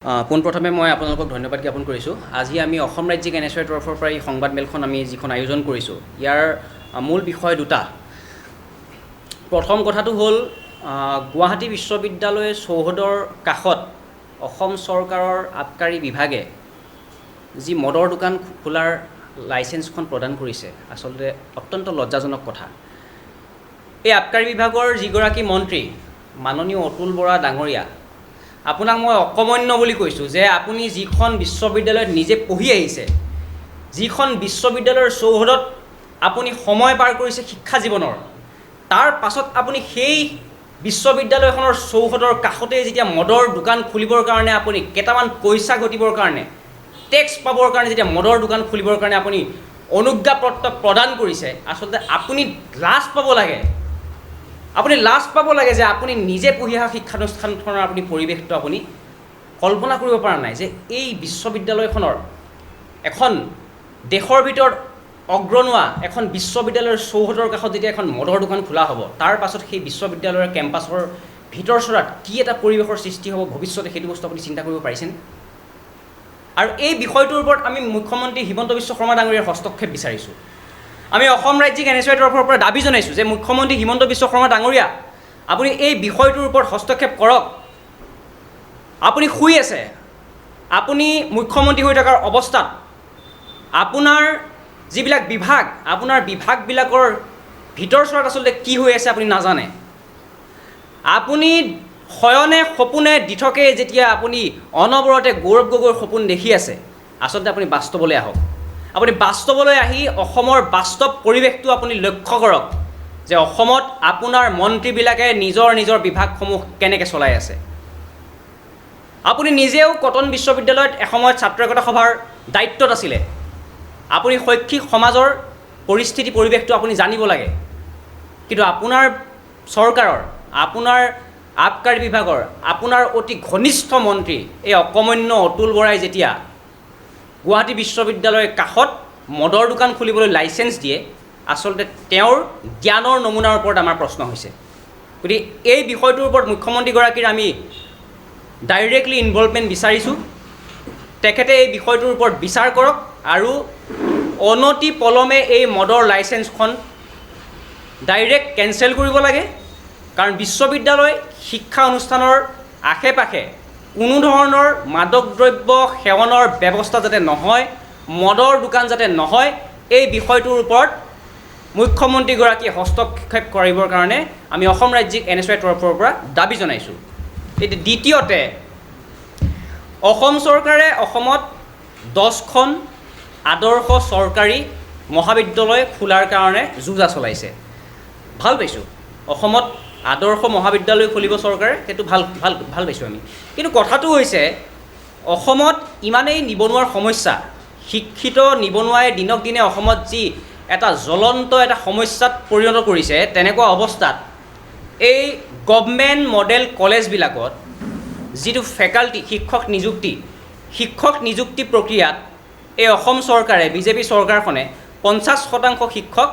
পোনপ্ৰথমে মই আপোনালোকক ধন্যবাদ জ্ঞাপন কৰিছোঁ। আজি আমি অসম ৰাজ্যিক NSYৰ তৰফৰ পৰা এই সংবাদ মেলখন আমি যিখন আয়োজন কৰিছোঁ, ইয়াৰ মূল বিষয় দুটা। প্ৰথম কথাটো হ'ল গুৱাহাটী বিশ্ববিদ্যালয় চৌহদৰ কাষত অসম চৰকাৰৰ আবকাৰী বিভাগে যি মদৰ দোকান খোলাৰ লাইচেঞ্চখন প্ৰদান কৰিছে, আচলতে অত্যন্ত লজ্জাজনক কথা। এই আবকাৰী বিভাগৰ যিগৰাকী মন্ত্ৰী মাননীয় অতুল বৰা ডাঙৰীয়া, আপোনাক মই অকমন্য বুলি কৈছোঁ যে আপুনি যিখন বিশ্ববিদ্যালয়ত নিজে পঢ়ি আহিছে, যিখন বিশ্ববিদ্যালয়ৰ চৌহদত আপুনি সময় পাৰ কৰিছে শিক্ষা জীৱনৰ, তাৰ পাছত আপুনি সেই বিশ্ববিদ্যালয়খনৰ চৌহদৰ কাষতেই যেতিয়া মদৰ দোকান খুলিবৰ কাৰণে আপুনি কেইটামান পইচা ঘটিবৰ কাৰণে, টেক্স পাবৰ কাৰণে যেতিয়া মদৰ দোকান খুলিবৰ কাৰণে আপুনি অনুজ্ঞাপত্ৰ প্ৰদান কৰিছে, আচলতে আপুনি লাজ পাব লাগে। আপুনি লাজ পাব লাগে যে আপুনি নিজে পঢ়ি অহা শিক্ষানুষ্ঠানখনৰ আপুনি পৰিৱেশটো আপুনি কল্পনা কৰিব পৰা নাই যে এই বিশ্ববিদ্যালয়খনৰ এখন দেশৰ ভিতৰত অগ্ৰণুৱা এখন বিশ্ববিদ্যালয়ৰ চৌহদৰ কাষত যেতিয়া এখন মদৰ দোকান খোলা হ'ব, তাৰ পাছত সেই বিশ্ববিদ্যালয়ৰ কেম্পাছৰ ভিতৰ চৰাত কি এটা পৰিৱেশৰ সৃষ্টি হ'ব ভৱিষ্যতে, সেইটো বস্তু আপুনি চিন্তা কৰিব পাৰিছেনে? আৰু এই বিষয়টোৰ ওপৰত আমি মুখ্যমন্ত্ৰী হিমন্ত বিশ্ব শৰ্মা ডাঙৰীয়াৰ হস্তক্ষেপ বিচাৰিছোঁ। আমি অসম ৰাজ্যিক NSYৰ তৰফৰ পৰা দাবী জনাইছোঁ যে মুখ্যমন্ত্ৰী হিমন্ত বিশ্ব শৰ্মা ডাঙৰীয়া, আপুনি এই বিষয়টোৰ ওপৰত হস্তক্ষেপ কৰক। আপুনি শুই আছে, আপুনি মুখ্যমন্ত্ৰী হৈ থকাৰ অৱস্থাত আপোনাৰ যিবিলাক বিভাগ, আপোনাৰ বিভাগবিলাকৰ ভিতৰ চৰাত আচলতে কি হৈ আছে আপুনি নাজানে। আপুনি শয়নে সপোনে দিঠকে যেতিয়া আপুনি অনবৰতে গৌৰৱ গগৈৰ সপোন দেখি আছে, আচলতে আপুনি বাস্তৱলৈ আহক। আপুনি বাস্তৱলৈ আহি অসমৰ বাস্তৱ পৰিৱেশটো আপুনি লক্ষ্য কৰক যে অসমত আপোনাৰ মন্ত্ৰীবিলাকে নিজৰ নিজৰ বিভাগসমূহ কেনেকৈ চলাই আছে। আপুনি নিজেও কটন বিশ্ববিদ্যালয়ত এসময়ত ছাত্ৰ একতা সভাৰ দায়িত্বত আছিলে। আপুনি শৈক্ষিক সমাজৰ পৰিস্থিতি পৰিৱেশটো আপুনি জানিব লাগে। কিন্তু আপোনাৰ চৰকাৰৰ, আপোনাৰ আবকাৰী বিভাগৰ, আপোনাৰ অতি ঘনিষ্ঠ মন্ত্ৰী এই অকমন্য অতুল বৰাই যেতিয়া গুৱাহাটী বিশ্ববিদ্যালয়ৰ কাষত মদৰ দোকান খুলিবলৈ লাইচেঞ্চ দিয়ে, আচলতে তেওঁৰ জ্ঞানৰ নমুনাৰ ওপৰত আমাৰ প্ৰশ্ন হৈছে। গতিকে এই বিষয়টোৰ ওপৰত মুখ্যমন্ত্ৰীগৰাকীৰ আমি ডাইৰেক্টলি ইনভলভমেণ্ট বিচাৰিছোঁ। তেখেতে এই বিষয়টোৰ ওপৰত বিচাৰ কৰক আৰু অনতি পলমে এই মদৰ লাইচেঞ্চখন ডাইৰেক্ট কেঞ্চেল কৰিব লাগে। কাৰণ বিশ্ববিদ্যালয় শিক্ষা অনুষ্ঠানৰ আশে পাশে কোনো ধৰণৰ মাদক দ্ৰব্য সেৱনৰ ব্যৱস্থা যাতে নহয়, মদৰ দোকান যাতে নহয়, এই বিষয়টোৰ ওপৰত মুখ্যমন্ত্ৰীগৰাকীয়ে হস্তক্ষেপ কৰিবৰ কাৰণে আমি অসম ৰাজ্যিক NSYৰ তৰফৰ পৰা দাবী জনাইছোঁ। এতিয়া দ্বিতীয়তে, অসম চৰকাৰে অসমত 10খন আদৰ্শ চৰকাৰী মহাবিদ্যালয় খোলাৰ কাৰণে যোজা চলাইছে। ভাল পাইছোঁ, অসমত আদৰ্শ মহাবিদ্যালয় খুলিব চৰকাৰে, সেইটো ভাল পাইছোঁ আমি। কিন্তু কথাটো হৈছে অসমত ইমানেই নিবনুৱাৰ সমস্যা, শিক্ষিত নিবনুৱাই দিনক দিনে অসমত যি এটা জ্বলন্ত এটা সমস্যাত পৰিণত কৰিছে, তেনেকুৱা অৱস্থাত এই গভমেণ্ট মডেল কলেজবিলাকত যিটো ফেকাল্টি শিক্ষক নিযুক্তি প্ৰক্ৰিয়াত এই অসম চৰকাৰে, বিজেপি চৰকাৰখনে 50% শিক্ষক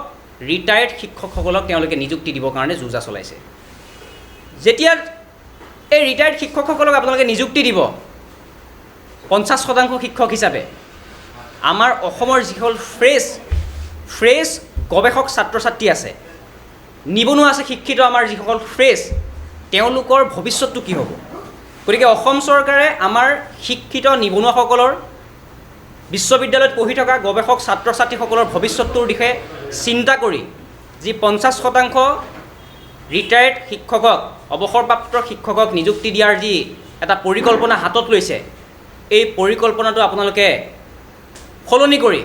ৰিটায়াৰ্ড শিক্ষকসকলক তেওঁলোকে নিযুক্তি দিবৰ কাৰণে যোজা চলাইছে। যেতিয়া এই ৰিটায়াৰ্ড শিক্ষকসকলক আপোনালোকে নিযুক্তি দিব 50% শিক্ষক হিচাপে, আমাৰ অসমৰ যিসকল ফ্ৰেছ গৱেষক ছাত্ৰ ছাত্ৰী আছে, নিবনুৱা আছে শিক্ষিত আমাৰ যিসকল ফ্ৰেছ, তেওঁলোকৰ ভৱিষ্যতটো কি হ'ব? গতিকে অসম চৰকাৰে আমাৰ শিক্ষিত নিবনুৱাসকলৰ, বিশ্ববিদ্যালয়ত পঢ়ি থকা গৱেষক ছাত্ৰ ছাত্ৰীসকলৰ ভৱিষ্যতটোৰ দিশে চিন্তা কৰি যি 50% ৰিটায়াৰ্ড শিক্ষকক, অৱসৰপ্ৰাপ্ত শিক্ষকক নিযুক্তি দিয়াৰ যি এটা পৰিকল্পনা হাতত লৈছে, এই পৰিকল্পনাটো আপোনালোকে সলনি কৰি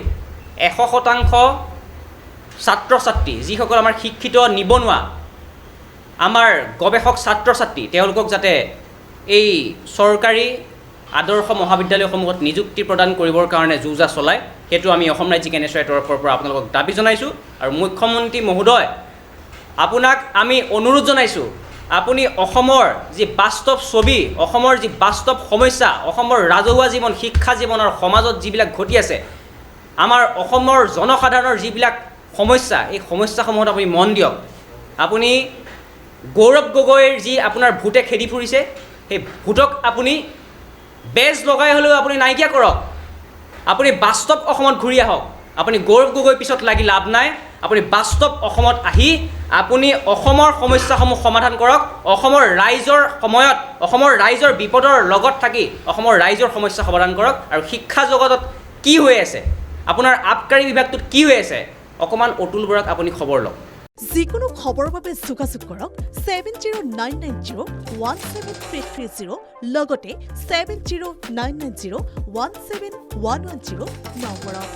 100% ছাত্ৰ ছাত্ৰী, যিসকল আমাৰ শিক্ষিত নিবনুৱা, আমাৰ গৱেষক ছাত্ৰ ছাত্ৰী, তেওঁলোকক যাতে এই চৰকাৰী আদৰ্শ মহাবিদ্যালয়সমূহত নিযুক্তি প্ৰদান কৰিবৰ কাৰণে যোজা চলায়, সেইটো আমি অসম ৰাজ্যিক NSYৰ তৰফৰ পৰা আপোনালোকক দাবী জনাইছোঁ। আৰু মুখ্যমন্ত্ৰী মহোদয়, আপোনাক আমি অনুৰোধ জনাইছোঁ, আপুনি অসমৰ যি বাস্তৱ ছবি, অসমৰ যি বাস্তৱ সমস্যা, অসমৰ ৰাজহুৱা জীৱন, শিক্ষা জীৱন আৰু সমাজত যিবিলাক ঘটি আছে, আমাৰ অসমৰ জনসাধাৰণৰ যিবিলাক সমস্যা, এই সমস্যাসমূহত আপুনি মন দিয়ক। আপুনি গৌৰৱ গগৈৰ যি আপোনাৰ ভূতে খেদি ফুৰিছে, সেই ভূতক আপুনি বেজ লগাই হ'লেও আপুনি নাইকিয়া কৰক। আপুনি বাস্তৱ অসমত ঘূৰি আহক। আপুনি গৌৰৱ গগৈ পিছত লাগি লাভ নাই। আপুনি বাস্তৱ অসমত আহি আপুনি অসমৰ সমস্যাসমূহ সমাধান কৰক। অসমৰ ৰাইজৰ সময়ত, অসমৰ ৰাইজৰ বিপদৰ লগত থাকি অসমৰ ৰাইজৰ সমস্যা সমাধান কৰক। আৰু শিক্ষা জগতত কি হৈ আছে, আপোনাৰ আবকাৰী বিভাগটোত কি হৈ আছে, অকণমান অতুল বৰাক আপুনি খবৰ লওক। যিকোনো খবৰৰ বাবে যোগাযোগ কৰক 7099017330 লগতে 7099017110 নম্বৰত।